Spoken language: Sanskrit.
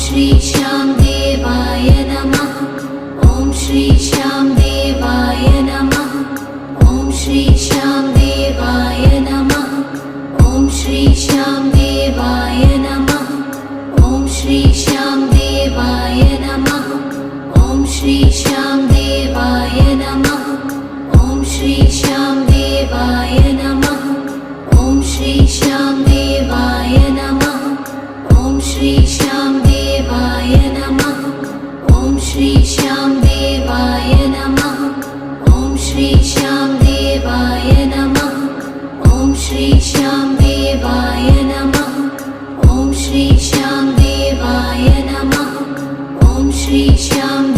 श्री श्याम देवाय नमः। ॐ श्री श्याम देवाय नमः। ॐ श्री श्याम देवाय नमः। ॐ श्री श्याम देवाय नमः। ॐ श्री श्याम देवाय नमः। ॐ श्री श्याम देवाय नमः। ॐ श्री श्याम देवाय नमः। ॐ श्री श्याम देवाय नमः। ॐ श्री श्याम देवाय नमः। ॐ श्री श्याम देवाय नमः। ॐ श्री श्याम देवाय नमः। ॐ श्री श्याम देवाय नमः। ॐ श्री श्याम देवाय नमः। ॐ श्री श्याम